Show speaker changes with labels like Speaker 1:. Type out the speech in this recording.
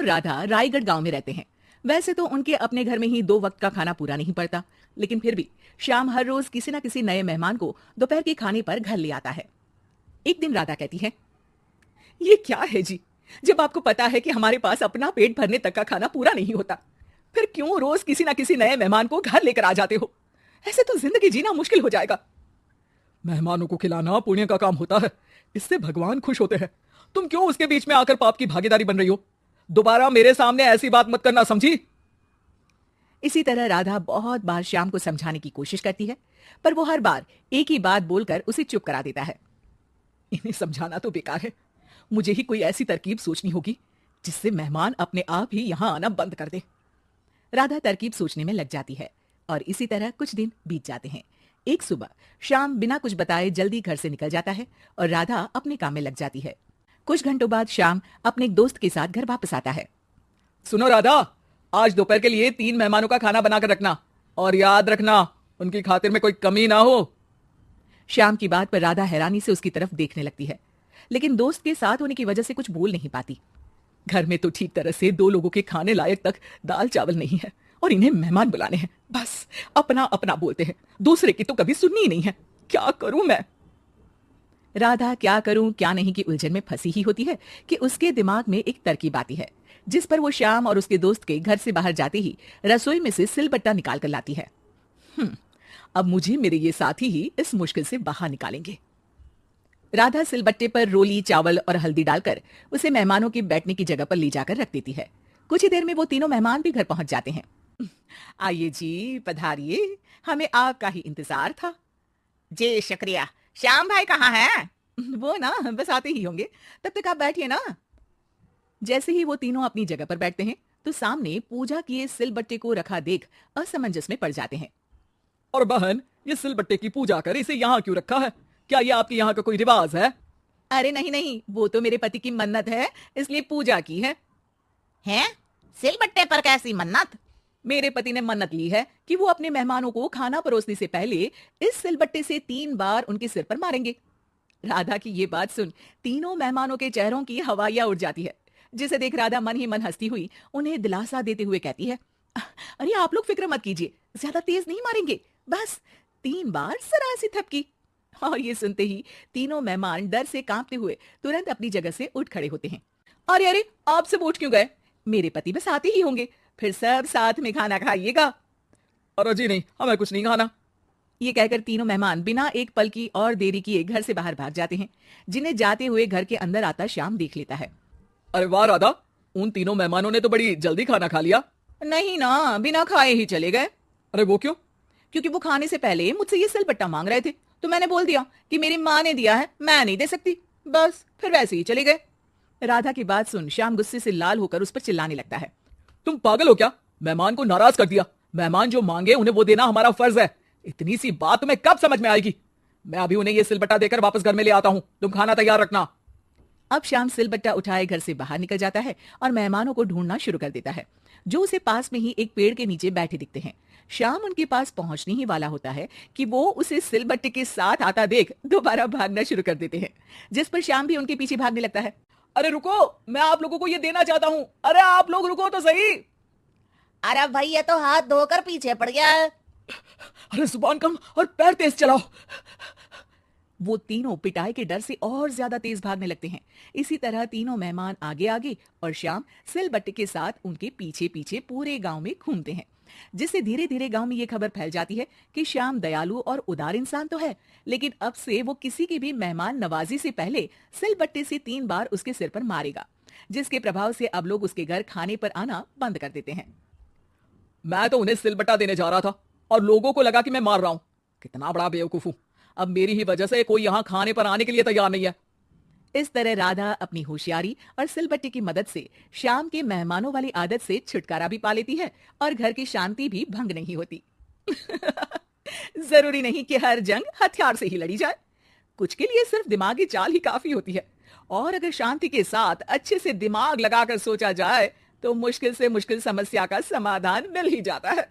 Speaker 1: और राधा रायगढ़ गांव में रहते हैं। वैसे तो उनके अपने घर में ही 2 वक्त का खाना पूरा नहीं पड़ता, लेकिन फिर भी श्याम हर रोज किसी न किसी नए मेहमान को दोपहर के खाने पर घर ले आता है। एक दिन राधा कहती है, ये क्या है जी, जब आपको पता है कि हमारे पास अपना पेट भरने तक का खाना पूरा नहीं होता, फिर क्यों रोज किसी न किसी नए मेहमान को घर लेकर आ जाते हो? ऐसे तो जिंदगी जीना मुश्किल हो जाएगा।
Speaker 2: मेहमानों को खिलाना पुण्य का काम होता है, इससे भगवान खुश होते हैं। तुम क्यों उसके बीच में आकर पाप की भागीदारी बन रही हो? दोबारा मेरे सामने ऐसी बात मत करना, समझी?
Speaker 1: इसी तरह राधा बहुत बार श्याम को समझाने की कोशिश करती है, पर वो हर बार एक ही बात बोलकर उसे चुप करा देता है।
Speaker 2: इन्हें समझाना तो बेकार है, मुझे ही कोई ऐसी तरकीब सोचनी होगी जिससे मेहमान अपने आप ही यहां आना बंद कर दे।
Speaker 1: राधा तरकीब सोचने में लग जाती है और इसी तरह कुछ दिन बीत जाते हैं। एक सुबह श्याम बिना कुछ बताए जल्दी घर से निकल जाता है और राधा अपने काम में लग जाती है। कुछ घंटों बाद श्याम अपने एक दोस्त के साथ घर वापस आता है।
Speaker 2: सुनो राधा, आज दोपहर के लिए 3 मेहमानों का खाना बनाकर रखना, और याद रखना उनकी खातिर में कोई कमी ना हो।
Speaker 1: श्याम की बात पर राधा हैरानी से उसकी तरफ देखने लगती है, लेकिन दोस्त के साथ होने की वजह से कुछ बोल नहीं पाती।
Speaker 2: घर में तो ठीक तरह से 2 लोगों के खाने लायक तक दाल चावल नहीं है, और इन्हें मेहमान बुलाने हैं। बस अपना अपना बोलते हैं, दूसरे की तो कभी सुननी ही नहीं है। क्या करूं मैं?
Speaker 1: राधा क्या करूं क्या नहीं की उलझन में फंसी ही होती है कि उसके दिमाग में एक तरकीब आती है, जिस पर वो श्याम और उसके दोस्त के घर से बाहर जाते ही रसोई में से सिलबट्टा निकाल कर लाती है।
Speaker 2: अब मुझे मेरे ये साथी ही इस मुश्किल से बाहर निकालेंगे।
Speaker 1: राधा सिलबट्टे पर रोली, चावल और हल्दी डालकर उसे मेहमानों के बैठने की जगह पर ले जाकर रख देती है। कुछ ही देर में वो तीनों मेहमान भी घर पहुंच जाते हैं।
Speaker 2: आइए जी, पधारिए, हमें आपका ही इंतजार था।
Speaker 3: जी शुक्रिया। श्याम भाई कहाँ हैं?
Speaker 1: वो ना बस आते ही होंगे, तब तक आप बैठिए ना। जैसे ही वो तीनों अपनी जगह पर बैठते हैं तो सामने पूजा किए सिलबट्टे को रखा देख असमंजस में पड़ जाते हैं।
Speaker 2: और बहन, ये सिलबट्टे की पूजा कर इसे यहाँ क्यों रखा है? क्या ये आपके यहाँ का कोई रिवाज है?
Speaker 1: अरे नहीं नहीं, वो तो मेरे पति की मन्नत है, इसलिए पूजा की है।
Speaker 3: हैं? सिलबट्टे पर कैसी मन्नत?
Speaker 1: मेरे पति ने मन्नत ली है कि वो अपने मेहमानों को खाना परोसने से पहले इस सिलबट्टे से 3 बार उनके सिर पर मारेंगे। राधा की ये बात सुन तीनों मेहमानों के चेहरों की हवाइयां उड़ जाती है, जिसे देख राधा मन ही मन हंसती हुई उन्हें दिलासा देते हुए कहती है, अरे आप लोग फिक्र मत कीजिए, ज्यादा तेज नहीं मारेंगे, बस 3 बार जरा सी थपकी। और ये सुनते ही तीनों मेहमान डर से कांपते हुए तुरंत अपनी जगह से उठ खड़े होते हैं। अरे अरे, आप सब उठ क्यों गए? मेरे पति बस आते ही होंगे, फिर सब साथ में खाना खाइएगा।
Speaker 2: अरे जी नहीं, हमें कुछ नहीं खाना।
Speaker 1: ये कहकर तीनों मेहमान बिना एक पल की और देरी किए घर से बाहर भाग जाते हैं, जिन्हें जाते हुए घर के अंदर आता श्याम देख लेता है।
Speaker 2: अरे वाह राधा, उन तीनों मेहमानों ने तो बड़ी जल्दी खाना खा लिया।
Speaker 1: नहीं ना, बिना खाए ही चले गए।
Speaker 2: अरे वो क्यों?
Speaker 1: क्योंकि वो खाने से पहले मुझसे ये सिलबट्टा मांग रहे थे, तो मैंने बोल दिया कि मेरी माँ ने दिया है, मैं नहीं दे सकती, बस फिर वैसे ही चले गए। राधा की बात सुन श्याम गुस्से से लाल होकर उस पर चिल्लाने लगता है।
Speaker 2: तुम पागल हो क्या? मेहमान को नाराज कर दिया। मेहमान जो मांगे उन्हें वो देना हमारा फर्ज है। इतनी सी बात तुम्हें कब समझ में आएगी? मैं अभी उन्हें ये सिलबट्टा देकर वापस घर में ले आता हूं, तुम खाना तैयार रखना।
Speaker 1: अब श्याम सिलबट्टा उठाए घर से बाहर निकल जाता है और मेहमानों को ढूंढना शुरू कर देता है, जो उसे पास में ही एक पेड़ के नीचे बैठे दिखते हैं। श्याम उनके पास पहुंचने ही वाला होता है कि वो उसे सिलबट्टे के साथ आता देख दोबारा भागना शुरू कर देते हैं, जिस पर श्याम भी उनके पीछे भागने लगता है।
Speaker 2: अरे रुको, मैं आप लोगों को ये देना चाहता हूं। अरे आप लोग रुको तो सही।
Speaker 3: अरे भाई ये तो हाथ धोकर पीछे पड़ गया है।
Speaker 2: अरे जुबान कम और पैर तेज चलाओ।
Speaker 1: वो तीनों पिटाई के डर से और ज्यादा तेज भागने लगते हैं। इसी तरह तीनों मेहमान आगे आगे और श्याम सिलबट्टे के साथ उनके पीछे पीछे पूरे गांव में घूमते हैं, जिससे धीरे धीरे गांव में ये खबर फैल जाती है कि श्याम दयालु और उदार इंसान तो है, लेकिन अब से वो किसी की भी मेहमान नवाजी से पहले सिलबट्टे से 3 बार उसके सिर पर मारेगा, जिसके प्रभाव से अब लोग उसके घर खाने पर आना बंद कर देते हैं।
Speaker 2: मैं तो उन्हें सिलबट्टा देने जा रहा था और लोगों को लगा कि मैं मार रहा हूं। कितना बड़ा बेवकूफ हूं। अब मेरी ही वजह से कोई यहां खाने पर आने के लिए तैयार नहीं है।
Speaker 1: इस तरह राधा अपनी होशियारी और सिलबट्टे की मदद से श्याम के मेहमानों वाली आदत से छुटकारा भी पा लेती है और घर की शांति भी भंग नहीं होती। जरूरी नहीं कि हर जंग हथियार से ही लड़ी जाए, कुछ के लिए सिर्फ दिमागी चाल ही काफी होती है, और अगर शांति के साथ अच्छे से दिमाग लगाकर सोचा जाए तो मुश्किल से मुश्किल समस्या का समाधान मिल ही जाता है।